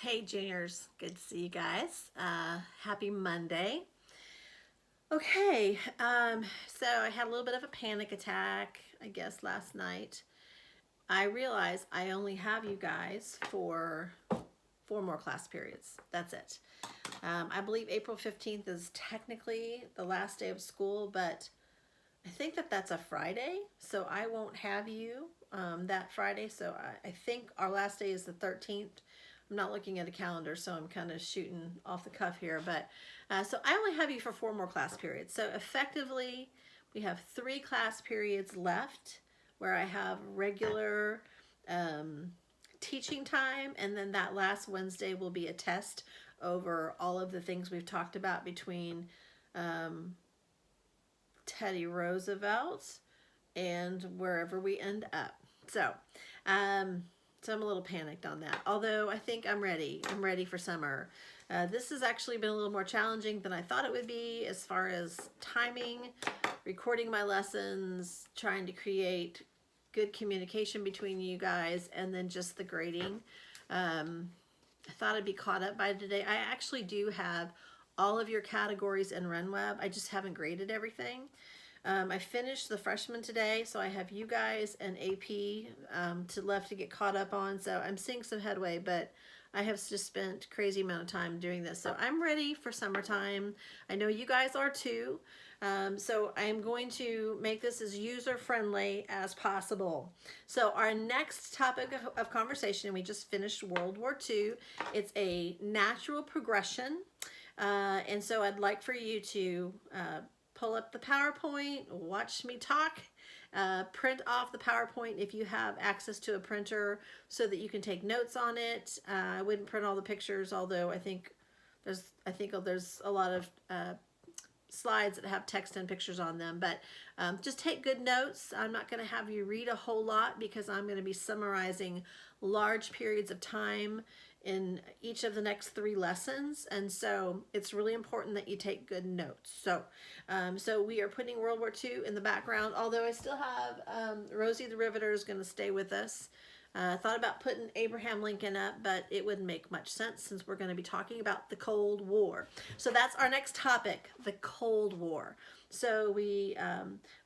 Hey juniors, good to see you guys. Happy Monday. Okay, so I had a little bit of a panic attack, I guess, last night. I realized I only have you guys for 4 more class periods. That's it. I believe April 15th is technically the last day of school, but I think that that's a Friday, so I won't have you that Friday. So I think our last day is the 13th. I'm not looking at a calendar, so I'm kind of shooting off the cuff here. But so I only have you for 4 more class periods. So effectively, we have 3 class periods left where I have regular um, teaching time, and then that last Wednesday will be a test over all of the things we've talked about between um, Teddy Roosevelt and wherever we end up. So, um, so I'm a little panicked on that. Although I think I'm ready. I'm ready for summer. This has actually been a little more challenging than I thought it would be as far as timing, recording my lessons, trying to create good communication between you guys, and then just the grading. I thought I'd be caught up by today. I actually do have all of your categories in RenWeb. I just haven't graded everything. I finished the freshman today, so I have you guys and AP to left to get caught up on. So I'm seeing some headway, but I have just spent crazy amount of time doing this. So I'm ready for summertime. I know you guys are too. So I'm going to make this as user friendly as possible. So our next topic of conversation, we just finished World War II. It's a natural progression. And so I'd like for you to pull up the PowerPoint, watch me talk, print off the PowerPoint if you have access to a printer so that you can take notes on it. I wouldn't print all the pictures, although I think there's a lot of slides that have text and pictures on them, but just take good notes. I'm not going to have you read a whole lot because I'm going to be summarizing large periods of time in each of the next 3 lessons, and so it's really important that you take good notes. So we are putting World War II in the background, although I still have Rosie the Riveter is going to stay with us. I thought about putting Abraham Lincoln up, but it wouldn't make much sense since we're going to be talking about the Cold War. So that's our next topic, the Cold War. So we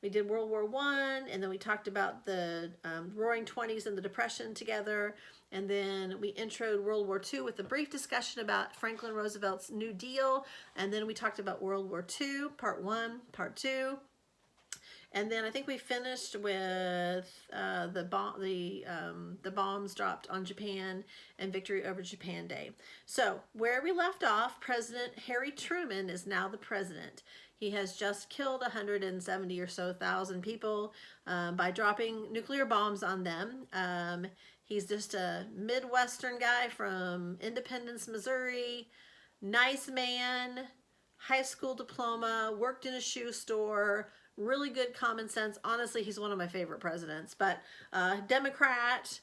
did World War I, and then we talked about the Roaring Twenties and the Depression together, and then we introed World War II with a brief discussion about Franklin Roosevelt's New Deal, and then we talked about World War II, Part 1, Part 2. And then I think we finished with the bombs dropped on Japan and victory over Japan Day. So where we left off, President Harry Truman is now the president. He has just killed 170 or so thousand people by dropping nuclear bombs on them. He's just a Midwestern guy from Independence, Missouri. Nice man, high school diploma, worked in a shoe store, really good common sense. Honestly, he's one of my favorite presidents, but Democrat,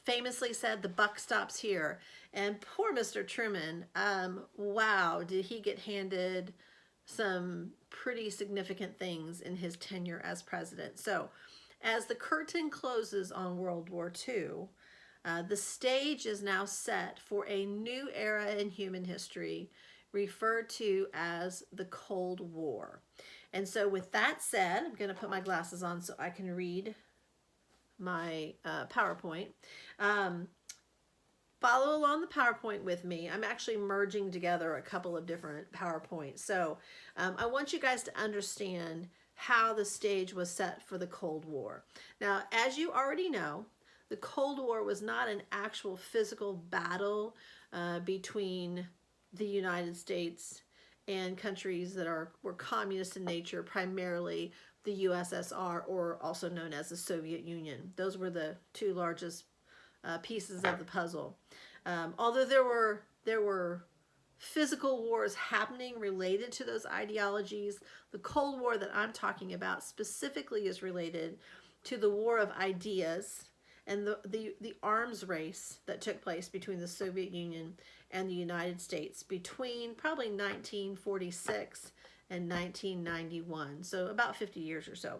famously said the buck stops here. And poor Mr. Truman, wow, did he get handed some pretty significant things in his tenure as president. So as the curtain closes on World War II, the stage is now set for a new era in human history referred to as the Cold War. And so with that said, I'm going to put my glasses on so I can read my PowerPoint. Follow along the PowerPoint with me. I'm actually merging together a couple of different PowerPoints. So I want you guys to understand how the stage was set for the Cold War. Now, as you already know, the Cold War was not an actual physical battle between the United States and countries that were communist in nature, primarily the USSR, or also known as the Soviet Union. Those were the 2 largest pieces of the puzzle. Although there were physical wars happening related to those ideologies, the Cold War that I'm talking about specifically is related to the war of ideas and the arms race that took place between the Soviet Union and the United States between probably 1946 and 1991, so about 50 years or so.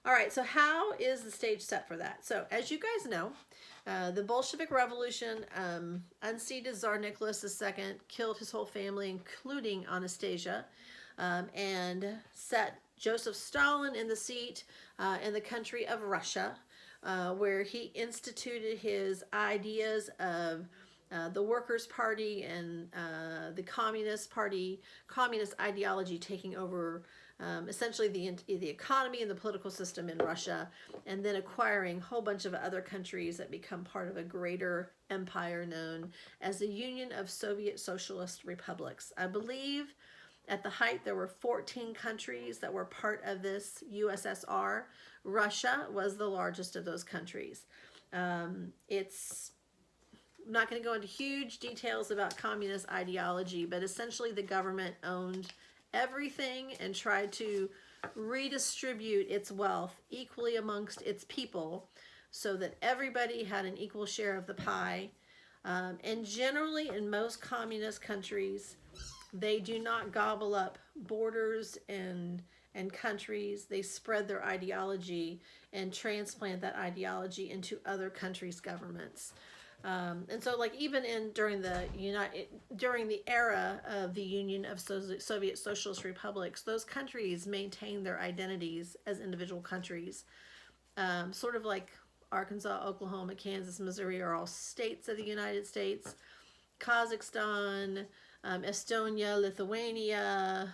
All right, so how is the stage set for that? So as you guys know, the Bolshevik Revolution unseated Tsar Nicholas II, killed his whole family, including Anastasia, and set Joseph Stalin in the seat in the country of Russia, where he instituted his ideas of the Workers' Party and the Communist Party, communist ideology taking over essentially the economy and the political system in Russia, and then acquiring a whole bunch of other countries that become part of a greater empire known as the Union of Soviet Socialist Republics. I believe at the height there were 14 countries that were part of this USSR. Russia was the largest of those countries. It's I'm not going to go into huge details about communist ideology, but essentially the government owned everything and tried to redistribute its wealth equally amongst its people so that everybody had an equal share of the pie. And generally in most communist countries, they do not gobble up borders and countries. They spread their ideology and transplant that ideology into other countries' governments. And so, like even during the era of the Union of Soviet Socialist Republics, those countries maintained their identities as individual countries, sort of like Arkansas, Oklahoma, Kansas, Missouri are all states of the United States. Kazakhstan, Estonia, Lithuania,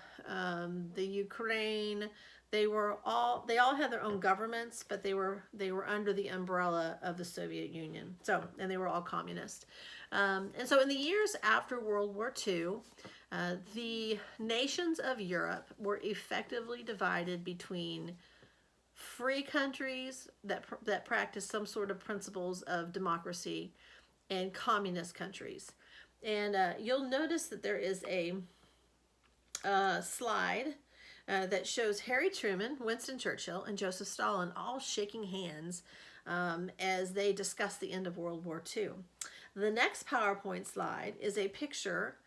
the Ukraine. They all had their own governments, but they were under the umbrella of the Soviet Union. So, and they were all communist. And so in the years after World War II, the nations of Europe were effectively divided between free countries that practice some sort of principles of democracy and communist countries. And you'll notice that there is a slide that shows Harry Truman, Winston Churchill, and Joseph Stalin all shaking hands as they discuss the end of World War II. The next PowerPoint slide is a picture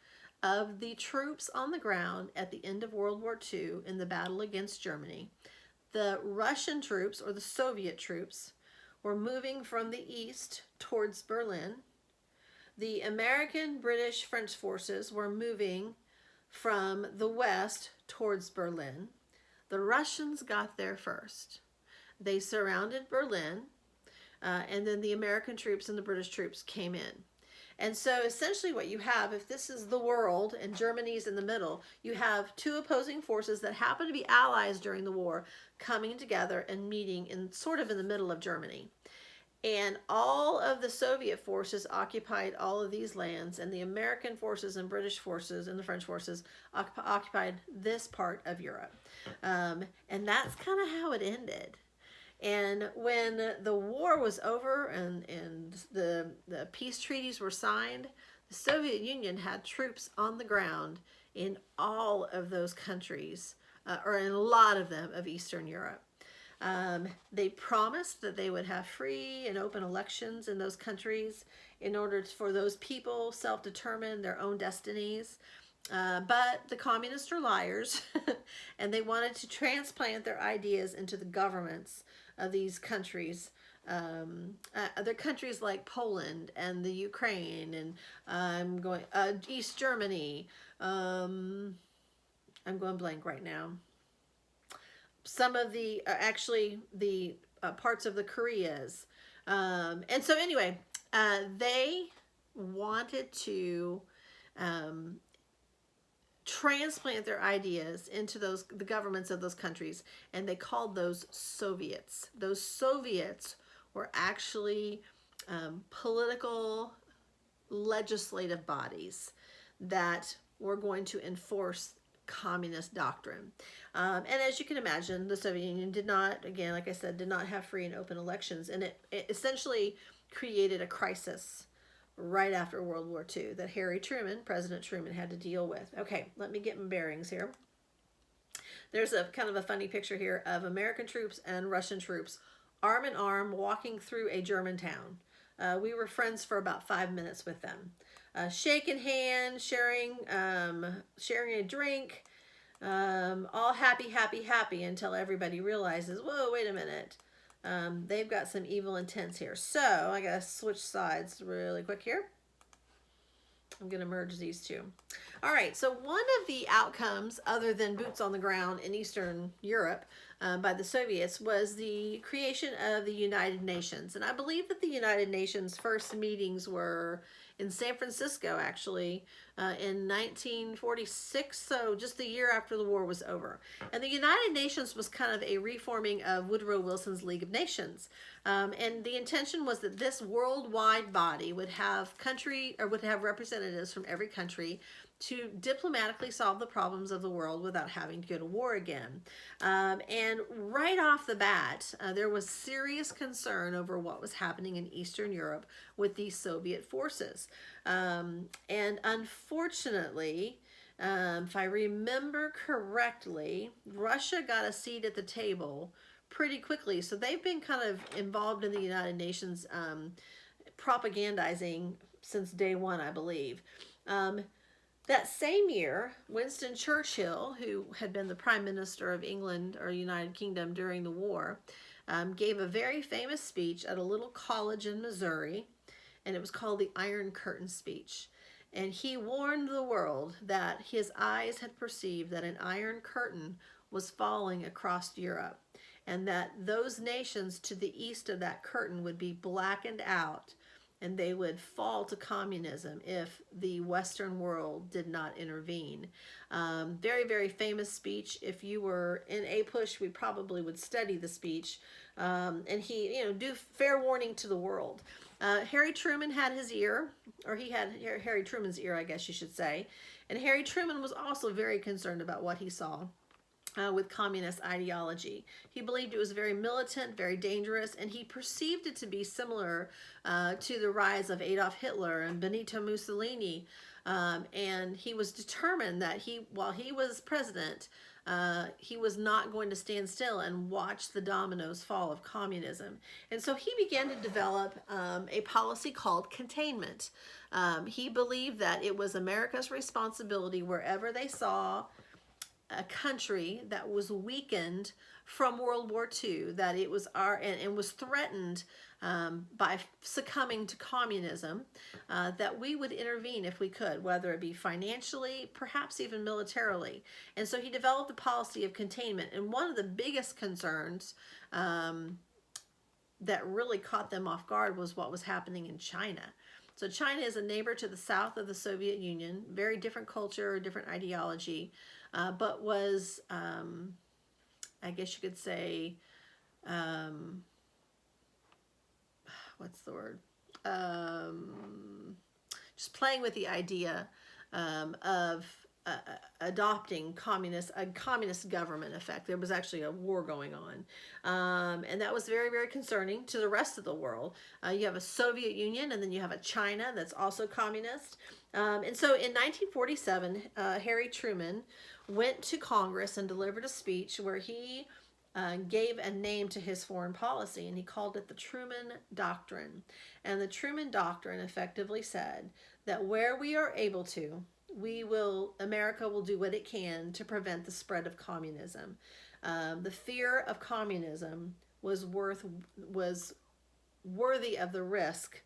of the troops on the ground at the end of World War II in the battle against Germany. The Russian troops, or the Soviet troops, were moving from the east towards Berlin. The American, British, French forces were moving from the west towards Berlin. The Russians got there first. They surrounded Berlin, and then the American troops and the British troops came in. And so essentially what you have, if this is the world and Germany's in the middle, you have two opposing forces that happen to be allies during the war coming together and meeting in sort of in the middle of Germany. And all of the Soviet forces occupied all of these lands, and the American forces and British forces and the French forces occupied this part of Europe. And that's kind of how it ended. And when the war was over and the peace treaties were signed, the Soviet Union had troops on the ground in all of those countries, or in a lot of them of Eastern Europe. They promised that they would have free and open elections in those countries in order for those people self-determine their own destinies. But the communists are liars, and they wanted to transplant their ideas into the governments of these countries. Other countries like Poland and the Ukraine and East Germany. I'm going blank right now. Some of the parts of the Koreas. And so anyway, they wanted to transplant their ideas into the governments of those countries, and they called those Soviets. Those Soviets were actually political legislative bodies that were going to enforce communist doctrine. And as you can imagine, the Soviet Union did not, again, like I said, did not have free and open elections, and it essentially created a crisis right after World War II that President Truman, had to deal with. Okay, let me get my bearings here. There's a kind of a funny picture here of American troops and Russian troops arm in arm walking through a German town. We were friends for about 5 minutes with them. Shaking hands, sharing a drink, all happy, happy, happy until everybody realizes, whoa, wait a minute. They've got some evil intents here. So I got to switch sides really quick here. I'm going to merge these two. All right, so one of the outcomes, other than boots on the ground in Eastern Europe by the Soviets, was the creation of the United Nations. And I believe that the United Nations first meetings were in San Francisco, actually, in 1946, so just the year after the war was over. And the United Nations was kind of a reforming of Woodrow Wilson's League of Nations. And the intention was that this worldwide body would have representatives from every country to diplomatically solve the problems of the world without having to go to war again. And right off the bat, there was serious concern over what was happening in Eastern Europe with these Soviet forces. And unfortunately, if I remember correctly, Russia got a seat at the table pretty quickly. So they've been kind of involved in the United Nations propagandizing since day one, I believe. That same year, Winston Churchill, who had been the Prime Minister of England or United Kingdom during the war, gave a very famous speech at a little college in Missouri, and it was called the Iron Curtain Speech. And he warned the world that his eyes had perceived that an iron curtain was falling across Europe, and that those nations to the east of that curtain would be blackened out, and they would fall to communism if the Western world did not intervene. Very, very famous speech. If you were in APUSH, we probably would study the speech. And he, do fair warning to the world. Harry Truman had his ear, or he had Harry Truman's ear, I guess you should say. And Harry Truman was also very concerned about what he saw. With communist ideology. He believed it was very militant, very dangerous, and he perceived it to be similar to the rise of Adolf Hitler and Benito Mussolini. And he was determined that while he was president, he was not going to stand still and watch the dominoes fall of communism. And so he began to develop a policy called containment. He believed that it was America's responsibility wherever they saw a country that was weakened from World War II, that it was and was threatened by succumbing to communism, that we would intervene if we could, whether it be financially, perhaps even militarily. And so he developed a policy of containment. And one of the biggest concerns that really caught them off guard was what was happening in China. So China is a neighbor to the south of the Soviet Union, very different culture, different ideology, but was, I guess you could say, what's the word? Just playing with the idea of adopting a communist government effect. There was actually a war going on. And that was very, very concerning to the rest of the world. You have a Soviet Union, and then you have a China that's also communist. And so in 1947, Harry Truman went to Congress and delivered a speech where he gave a name to his foreign policy, and he called it the Truman Doctrine. And the Truman Doctrine effectively said that where we are able to, America will do what it can to prevent the spread of communism. The fear of communism was worthy of the risk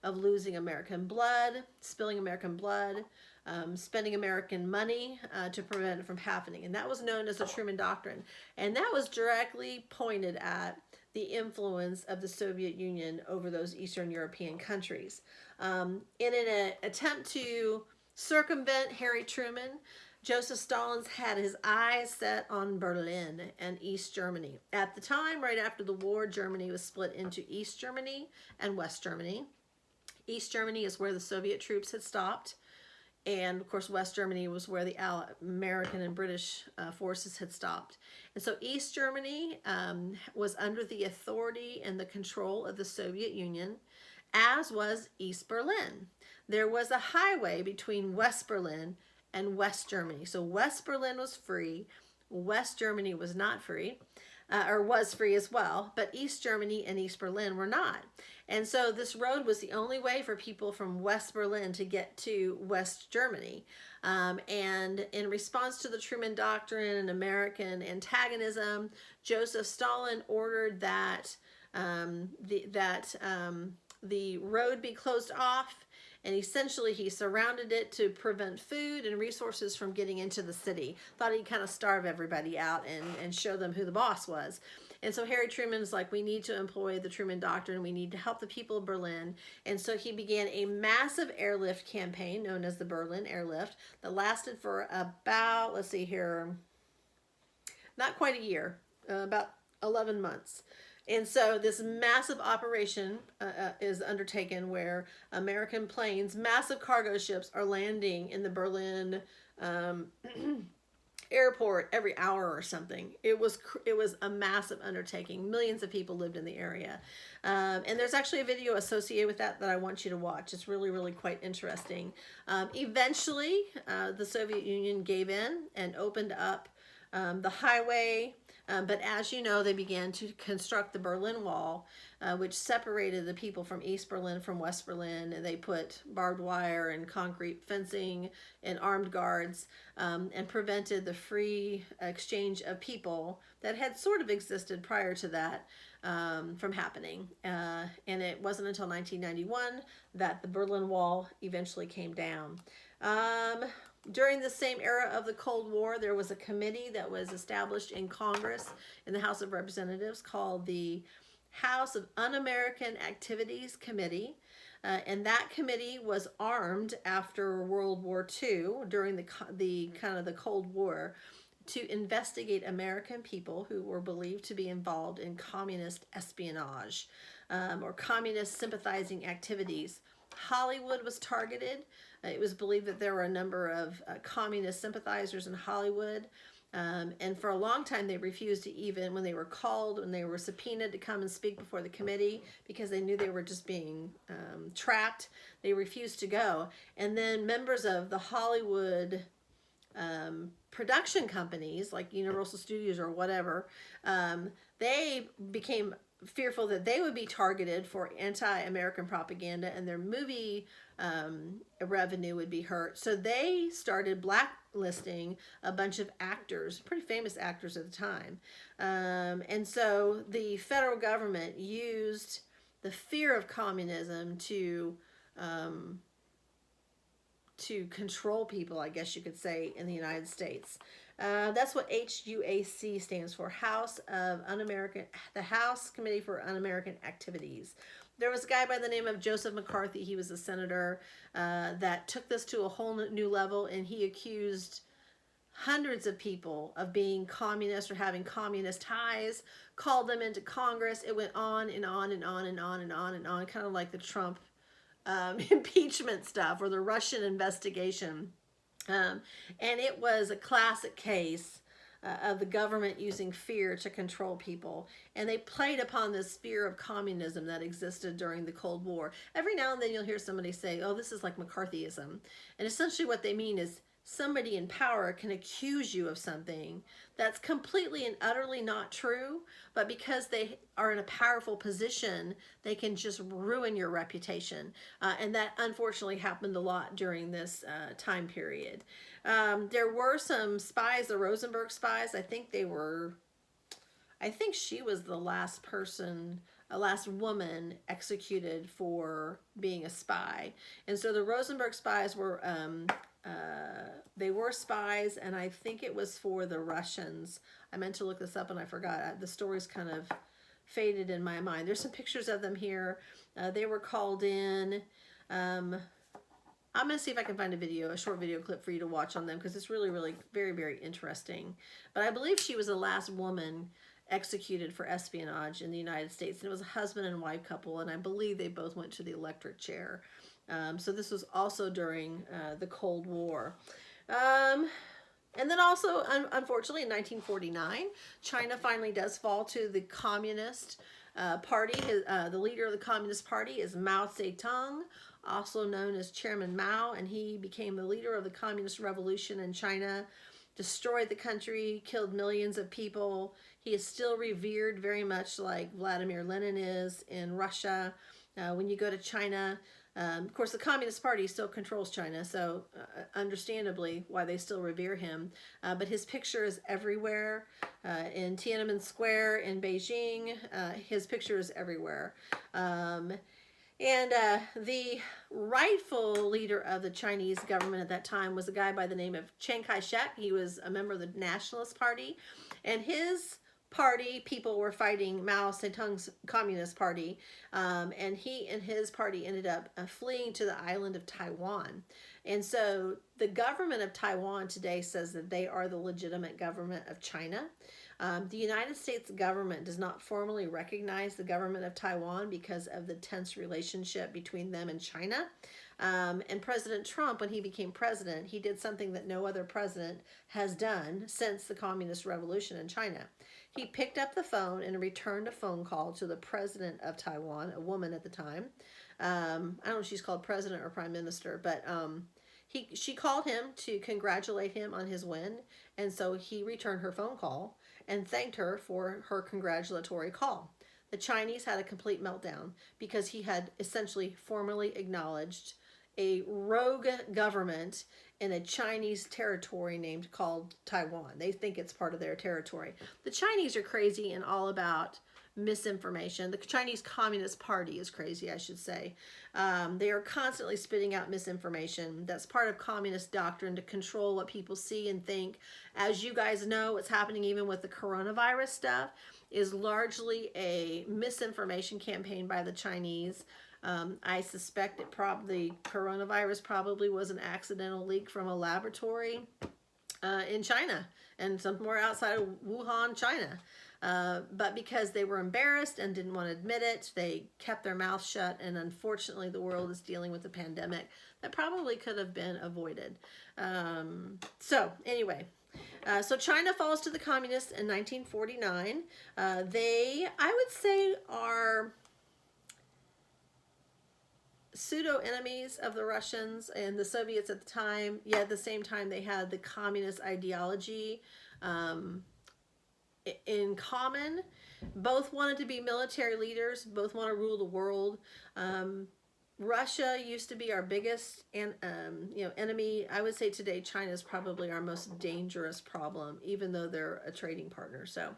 of losing American blood, spilling American blood, spending American money to prevent it from happening. And that was known as the Truman Doctrine. And that was directly pointed at the influence of the Soviet Union over those Eastern European countries. In an attempt to circumvent Harry Truman, Joseph Stalin had his eyes set on Berlin and East Germany. At the time, right after the war, Germany was split into East Germany and West Germany. East Germany is where the Soviet troops had stopped. And of course, West Germany was where the American and British forces had stopped. And so East Germany was under the authority and the control of the Soviet Union, as was East Berlin. There was a highway between West Berlin and West Germany. So West Berlin was free. West Germany was not free, or was free as well, but East Germany and East Berlin were not. And so this road was the only way for people from West Berlin to get to West Germany. And in response to the Truman Doctrine and American antagonism, Joseph Stalin ordered that the road be closed off, and essentially he surrounded it to prevent food and resources from getting into the city. Thought he'd kind of starve everybody out and show them who the boss was. And so Harry Truman's like, we need to employ the Truman Doctrine. We need to help the people of Berlin. And so he began a massive airlift campaign known as the Berlin Airlift that lasted for about, let's see here, not quite a year, about 11 months. And so this massive operation is undertaken where American planes, massive cargo ships, are landing in the Berlin airport every hour or something. It was a massive undertaking. Millions of people lived in the area. And there's actually a video associated with that I want you to watch. It's really, really quite interesting. Eventually, the Soviet Union gave in and opened up the highway. But as you know, they began to construct the Berlin Wall, which separated the people from East Berlin from West Berlin. And they put barbed wire and concrete fencing and armed guards and prevented the free exchange of people that had sort of existed prior to that from happening. And it wasn't until 1991 that the Berlin Wall eventually came down. During the same era of the Cold War, there was a committee that was established in Congress, in the House of Representatives, called the House of Un-American Activities Committee. And that committee was armed after World War II, during the kind of the Cold War, to investigate American people who were believed to be involved in communist espionage or communist sympathizing activities. Hollywood was targeted. It was believed that there were a number of communist sympathizers in Hollywood. And for a long time, they refused to even, when they were called, when they were subpoenaed to come and speak before the committee, because they knew they were just being trapped, they refused to go. And then members of the Hollywood production companies, like Universal Studios or whatever, they became fearful that they would be targeted for anti-American propaganda and their movie revenue would be hurt. So they started blacklisting a bunch of actors, pretty famous actors at the time. And so the federal government used the fear of communism to control people, I guess you could say, in the United States. That's what HUAC stands for, the House Committee for Un-American Activities. There was a guy by the name of Joseph McCarthy. He was a senator that took this to a whole new level, and he accused hundreds of people of being communist or having communist ties, called them into Congress. It went on and on and on and on and on and on, kind of like the Trump impeachment stuff or the Russian investigation. And it was a classic case of the government using fear to control people. And they played upon this fear of communism that existed during the Cold War. Every now and then you'll hear somebody say, oh, this is like McCarthyism. And essentially what they mean is somebody in power can accuse you of something that's completely and utterly not true, but because they are in a powerful position, they can just ruin your reputation. And that unfortunately happened a lot during this time period. There were some spies, the Rosenberg spies. I think she was the last woman executed for being a spy. And so the Rosenberg spies were they were spies, and I think it was for the Russians. I meant to look this up and I forgot. The story's kind of faded in my mind. There's some pictures of them here. They were called in. I'm going to see if I can find a short video clip for you to watch on them, because it's really, really very, very interesting. But I believe she was the last woman executed for espionage in the United States. And it was a husband and wife couple, and I believe they both went to the electric chair. So this was also during the Cold War. And then also, unfortunately, in 1949, China finally does fall to the Communist Party. The leader of the Communist Party is Mao Zedong, also known as Chairman Mao, and he became the leader of the Communist Revolution in China, destroyed the country, killed millions of people. He is still revered very much like Vladimir Lenin is in Russia. When you go to China, of course, the Communist Party still controls China, so understandably why they still revere him. But his picture is everywhere. In Tiananmen Square in Beijing, his picture is everywhere. And the rightful leader of the Chinese government at that time was a guy by the name of Chiang Kai-shek. He was a member of the Nationalist Party, and his party people were fighting Mao Zedong's Communist Party, and he and his party ended up fleeing to the island of Taiwan. And so the government of Taiwan today says that they are the legitimate government of China. The United States government does not formally recognize the government of Taiwan because of the tense relationship between them and China. And President Trump, when he became president, he did something that no other president has done since the Communist Revolution in China. He picked up the phone and returned a phone call to the president of Taiwan, a woman at the time. I don't know if she's called president or prime minister, but she called him to congratulate him on his win, and so he returned her phone call and thanked her for her congratulatory call. The Chinese had a complete meltdown because he had essentially formally acknowledged a rogue government in a Chinese territory called Taiwan. They think it's part of their territory. The Chinese are crazy and all about misinformation. The Chinese Communist Party is crazy, I should say. They are constantly spitting out misinformation. That's part of communist doctrine, to control what people see and think. As you guys know, what's happening even with the coronavirus stuff is largely a misinformation campaign by the Chinese. I suspect the coronavirus probably was an accidental leak from a laboratory in China and somewhere outside of Wuhan, China. But because they were embarrassed and didn't want to admit it, they kept their mouth shut, and unfortunately the world is dealing with a pandemic that probably could have been avoided. So anyway, so China falls to the communists in 1949. They, I would say, are pseudo-enemies of the Russians and the Soviets at the time. Yet at the same time, they had the communist ideology in common. Both wanted to be military leaders. Both want to rule the world. Russia used to be our biggest enemy. I would say today China is probably our most dangerous problem, even though they're a trading partner. So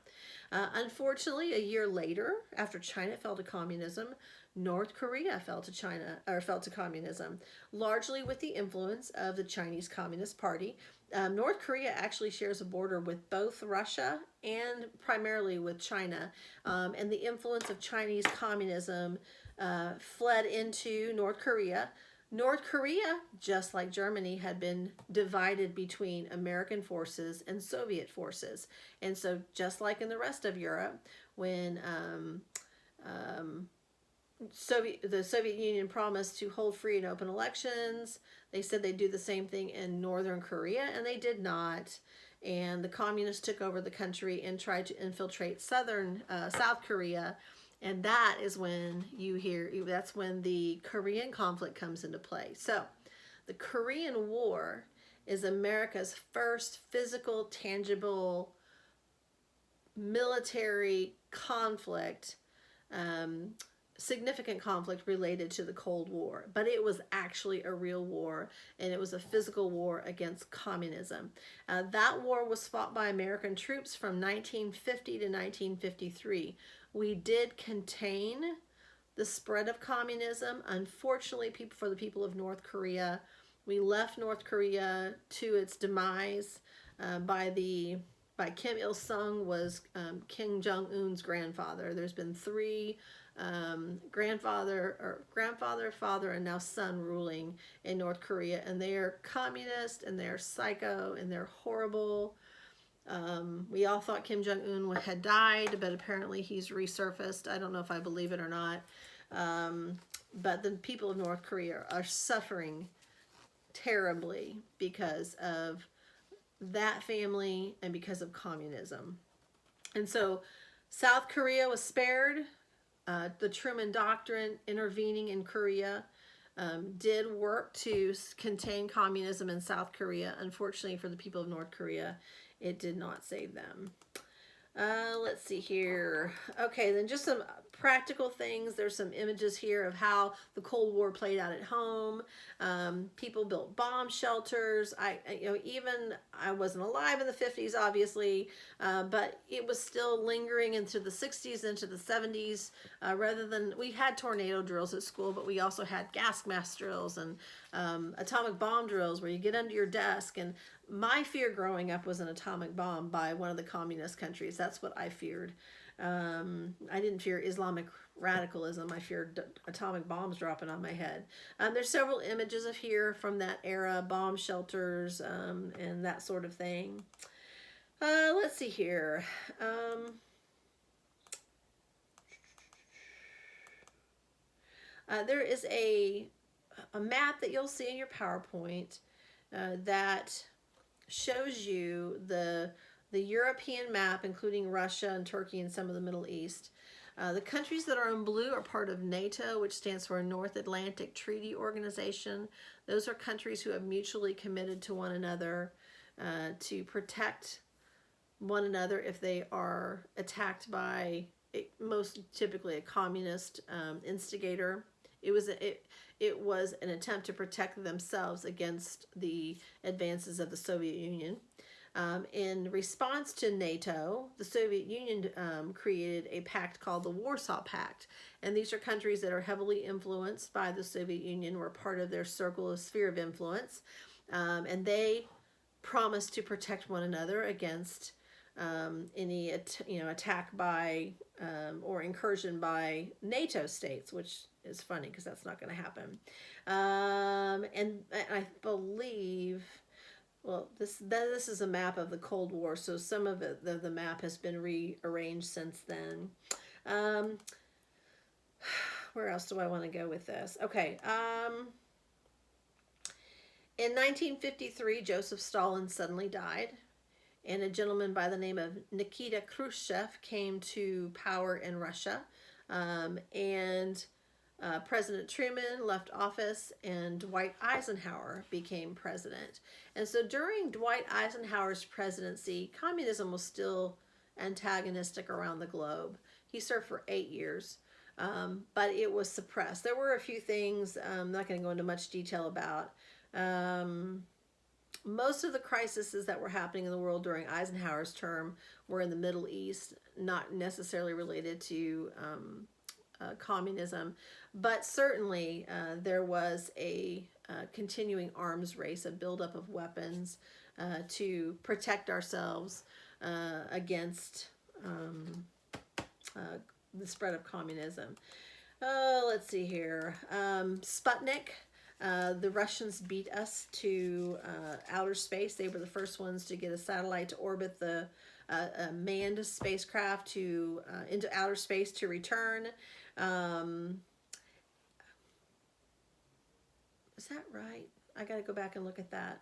unfortunately, a year later, after China fell to communism, North Korea fell to communism, largely with the influence of the Chinese Communist Party. North Korea actually shares a border with both Russia and primarily with China, and the influence of Chinese communism fled into North Korea. North Korea, just like Germany, had been divided between American forces and Soviet forces. And so just like in the rest of Europe, when the Soviet Union promised to hold free and open elections, they said they'd do the same thing in Northern Korea, and they did not. And the communists took over the country and tried to infiltrate South Korea. And that is when that's when the Korean conflict comes into play. So the Korean War is America's first physical, tangible military conflict, significant conflict related to the Cold War. But it was actually a real war, and it was a physical war against communism. That war was fought by American troops from 1950 to 1953. We did contain the spread of communism. Unfortunately, for the people of North Korea, we left North Korea to its demise by Kim Il-sung was Kim Jong-un's grandfather. There's been three grandfather, father, and now son ruling in North Korea, and they are communist, and they're psycho, and they're horrible. We all thought Kim Jong-un had died, but apparently he's resurfaced. I don't know if I believe it or not. But the people of North Korea are suffering terribly because of that family and because of communism. And so South Korea was spared. The Truman Doctrine intervening in Korea did work to contain communism in South Korea. Unfortunately for the people of North Korea, it did not save them. Let's see here. Okay, then just some practical things. There's some images here of how the Cold War played out at home. People built bomb shelters. Even I wasn't alive in the 50s, obviously, but it was still lingering into the 60s, into the 70s. We had tornado drills at school, but we also had gas mask drills and atomic bomb drills where you get under your desk. And my fear growing up was an atomic bomb by one of the communist countries. That's what I feared. I didn't fear Islamic radicalism. I feared atomic bombs dropping on my head. There's several images of here from that era, bomb shelters, and that sort of thing. Let's see here. There is a map that you'll see in your PowerPoint that shows you the European map, including Russia and Turkey and some of the Middle East. The countries that are in blue are part of NATO, which stands for North Atlantic Treaty Organization. Those are countries who have mutually committed to one another to protect one another if they are attacked by most typically a communist instigator. It was an attempt to protect themselves against the advances of the Soviet Union. In response to NATO, the Soviet Union created a pact called the Warsaw Pact. And these are countries that are heavily influenced by the Soviet Union, were part of their circle of sphere of influence. And they promised to protect one another against any attack by or incursion by NATO states, which is funny because that's not going to happen. And I believe, well, this is a map of the Cold War, so some of it, the map has been rearranged since then. Where else do I want to go with this? Okay. In 1953, Joseph Stalin suddenly died, and a gentleman by the name of Nikita Khrushchev came to power in Russia. President Truman left office and Dwight Eisenhower became president. And so during Dwight Eisenhower's presidency, communism was still antagonistic around the globe. He served for 8 years, but it was suppressed. There were a few things I'm not going to go into much detail about. Most of the crises that were happening in the world during Eisenhower's term were in the Middle East, not necessarily related to communism, but certainly there was a continuing arms race, a buildup of weapons to protect ourselves against the spread of communism. Let's see here. Sputnik. The Russians beat us to outer space. They were the first ones to get a satellite to orbit the manned spacecraft to into outer space to return. Is that right? I got to go back and look at that.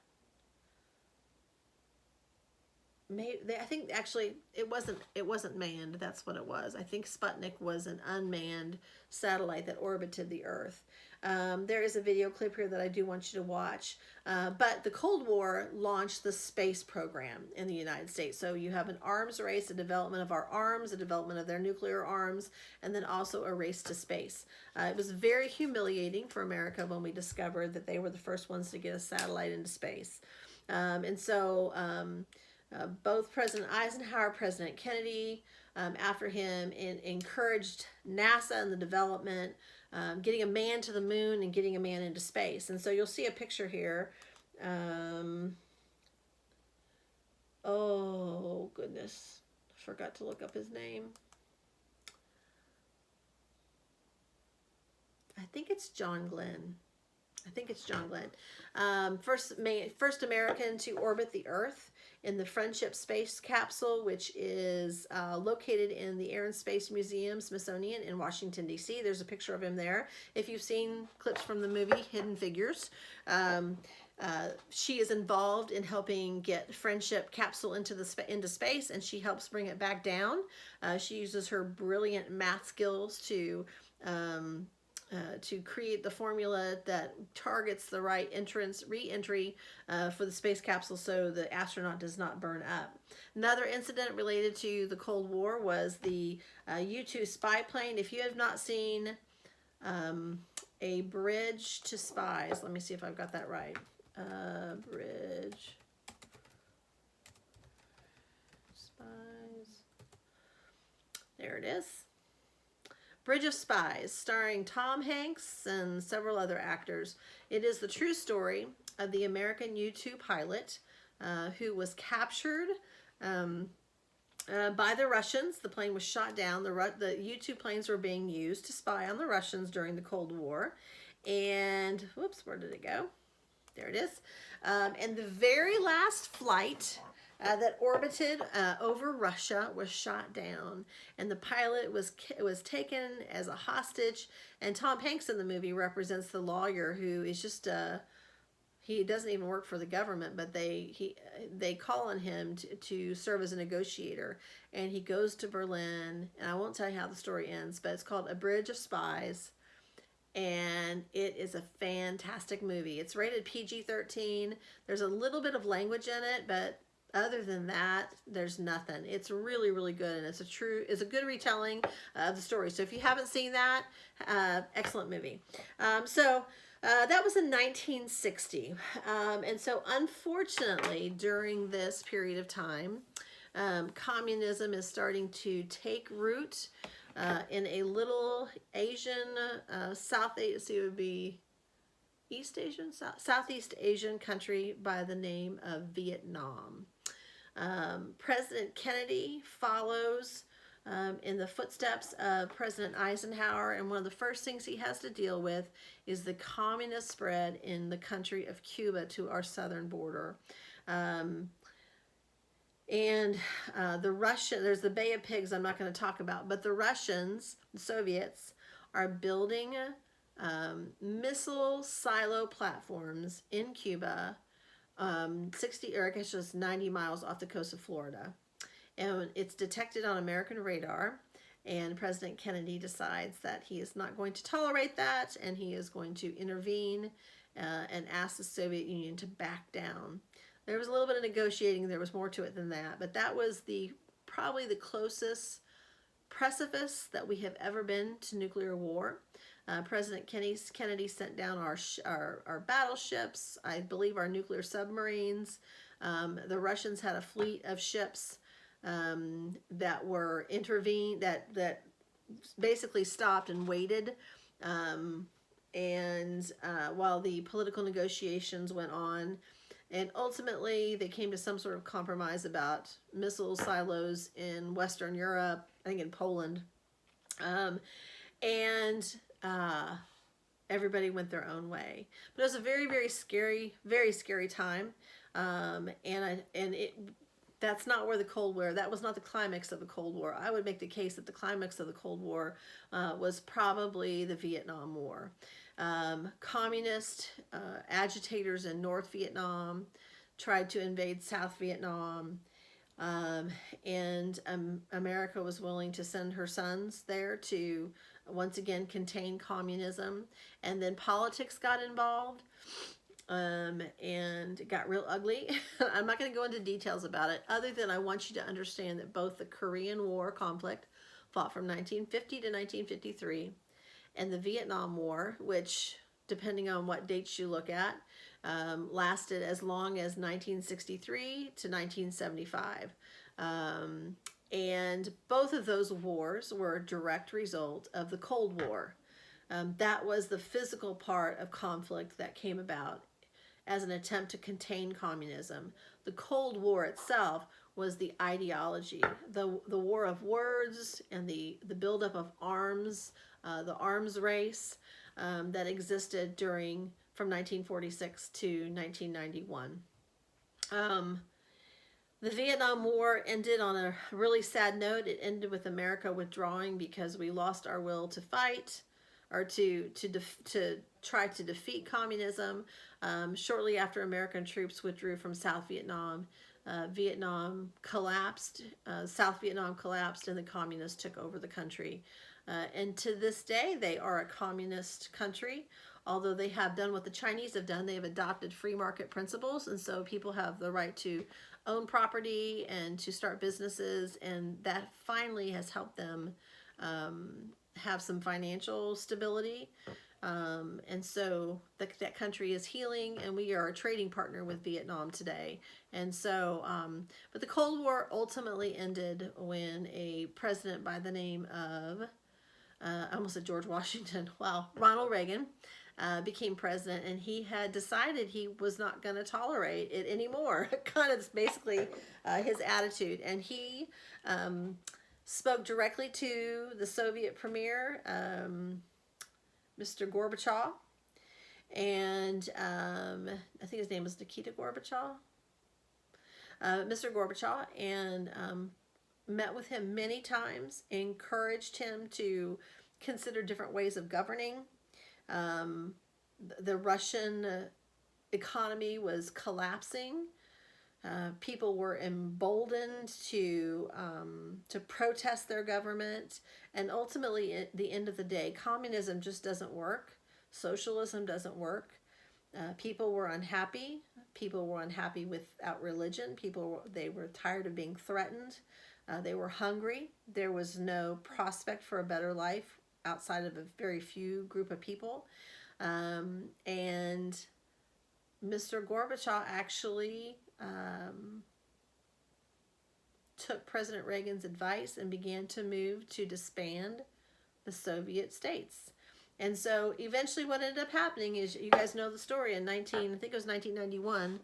I think actually it wasn't manned. That's what it was. I think Sputnik was an unmanned satellite that orbited the Earth. There is a video clip here that I do want you to watch. But the Cold War launched the space program in the United States. So you have an arms race, a development of our arms, a development of their nuclear arms, and then also a race to space. It was very humiliating for America when we discovered that they were the first ones to get a satellite into space. Both President Eisenhower, President Kennedy, after him, encouraged NASA in the development, getting a man to the moon and getting a man into space. And so you'll see a picture here. Oh, goodness. I forgot to look up his name. I think it's John Glenn. First American to orbit the Earth in the Friendship space capsule, which is located in the Air and Space Museum, Smithsonian in Washington, D.C. There's a picture of him there. If you've seen clips from the movie Hidden Figures, she is involved in helping get Friendship capsule into space, and she helps bring it back down. She uses her brilliant math skills to to create the formula that targets the right re-entry for the space capsule so the astronaut does not burn up. Another incident related to the Cold War was the U-2 spy plane. If you have not seen A Bridge to Spies, let me see if I've got that right. Bridge Spies. There it is. Bridge of Spies, starring Tom Hanks and several other actors. It is the true story of the American U-2 pilot who was captured by the Russians. The plane was shot down. The U-2 planes were being used to spy on the Russians during the Cold War. And, whoops, where did it go? There it is. And the very last flight that orbited over Russia was shot down, and the pilot was taken as a hostage. And Tom Hanks in the movie represents the lawyer who is just he doesn't even work for the government, but they call on him to serve as a negotiator, and he goes to Berlin. And I won't tell you how the story ends, but it's called A Bridge of Spies. And it is a fantastic movie. It's rated PG-13. There's a little bit of language in it, but other than that, there's nothing. It's really, really good, and it's a good retelling of the story. So if you haven't seen that, excellent movie. That was in 1960, and so unfortunately, during this period of time, communism is starting to take root in a little Asian, Southeast Asian country by the name of Vietnam. President Kennedy follows in the footsteps of President Eisenhower, and one of the first things he has to deal with is the communist spread in the country of Cuba to our southern border. There's the Bay of Pigs I'm not going to talk about, but the Russians, the Soviets, are building missile silo platforms in Cuba, 60, or I guess just 90 miles off the coast of Florida. And it's detected on American radar, and President Kennedy decides that he is not going to tolerate that, and he is going to intervene and ask the Soviet Union to back down. There was a little bit of negotiating. There was more to it than that, but that was probably the closest precipice that we have ever been to nuclear war. President Kennedy sent down our battleships, I believe our nuclear submarines. The Russians had a fleet of ships that were that basically stopped and waited. While the political negotiations went on, and ultimately they came to some sort of compromise about missile silos in Western Europe, I think in Poland. Everybody went their own way. But it was a very, very scary time. That's not where the Cold War, that was not the climax of the Cold War. I would make the case that the climax of the Cold War was probably the Vietnam War. Communist agitators in North Vietnam tried to invade South Vietnam, and America was willing to send her sons there to once again contain communism. And then politics got involved, and it got real ugly. I'm not going to go into details about it, other than I want you to understand that both the Korean War conflict, fought from 1950 to 1953, and the Vietnam War, which, depending on what dates you look at, lasted as long as 1963 to 1975. And both of those wars were a direct result of the Cold War. That was the physical part of conflict that came about as an attempt to contain communism. The Cold War itself was the ideology, the war of words, and the buildup of arms, the arms race that existed from 1946 to 1991. The Vietnam War ended on a really sad note. It ended with America withdrawing because we lost our will to fight, or to try to defeat communism. Shortly after American troops withdrew from South Vietnam, Vietnam collapsed, South Vietnam collapsed, and the communists took over the country. And to this day, they are a communist country. Although they have done what the Chinese have done, they have adopted free market principles. And so people have the right to own property and to start businesses. And that finally has helped them have some financial stability. And so that country is healing, and we are a trading partner with Vietnam today. And so, but the Cold War ultimately ended when a president by the name of, I almost said George Washington, wow, Ronald Reagan became president, and he had decided he was not going to tolerate it anymore. Kind of basically his attitude. And he spoke directly to the Soviet premier, Mr. Gorbachev, and I think his name was Nikita Gorbachev, Mr. Gorbachev, and met with him many times, encouraged him to consider different ways of governing. The Russian economy was collapsing. People were emboldened to protest their government, and ultimately, at the end of the day, communism just doesn't work. Socialism doesn't work. People were unhappy. People were unhappy without religion. They were tired of being threatened. They were hungry. There was no prospect for a better life outside of a very few group of people, and Mr. Gorbachev actually took President Reagan's advice and began to move to disband the Soviet states. And so eventually what ended up happening is, you guys know the story, in I think it was 1991,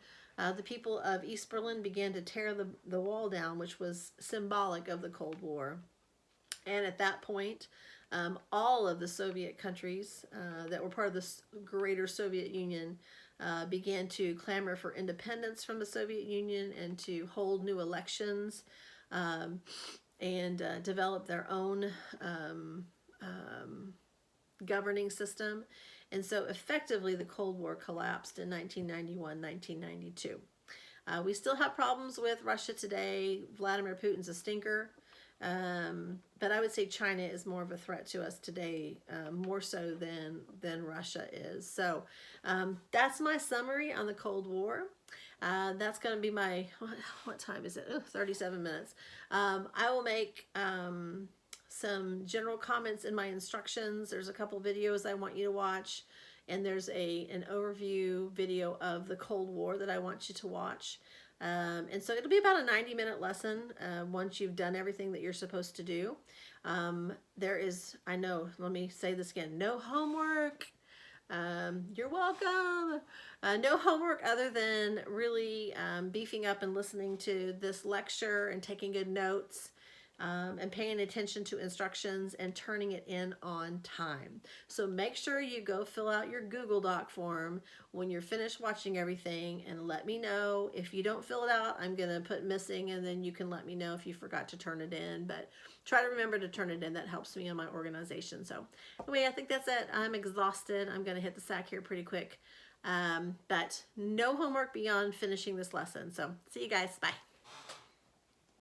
the people of East Berlin began to tear the wall down, which was symbolic of the Cold War. And at that point, all of the Soviet countries that were part of the greater Soviet Union began to clamor for independence from the Soviet Union and to hold new elections and develop their own governing system. And so effectively the Cold War collapsed in 1991, 1992. We still have problems with Russia today. Vladimir Putin's a stinker. But I would say China is more of a threat to us today, more so than Russia is. So that's my summary on the Cold War. That's going to be my, what time is it? 37 minutes. I will make some general comments in my instructions. There's a couple videos I want you to watch, and there's an overview video of the Cold War that I want you to watch. And so it'll be about a 90-minute lesson once you've done everything that you're supposed to do. There is, let me say this again, no homework. You're welcome. No homework other than really beefing up and listening to this lecture and taking good notes. And paying attention to instructions and turning it in on time. So make sure you go fill out your Google Doc form when you're finished watching everything, and let me know. If you don't fill it out, I'm going to put missing, and then you can let me know if you forgot to turn it in. But try to remember to turn it in. That helps me in my organization. So anyway, I think that's it. I'm exhausted. I'm going to hit the sack here pretty quick. But no homework beyond finishing this lesson. So see you guys. Bye.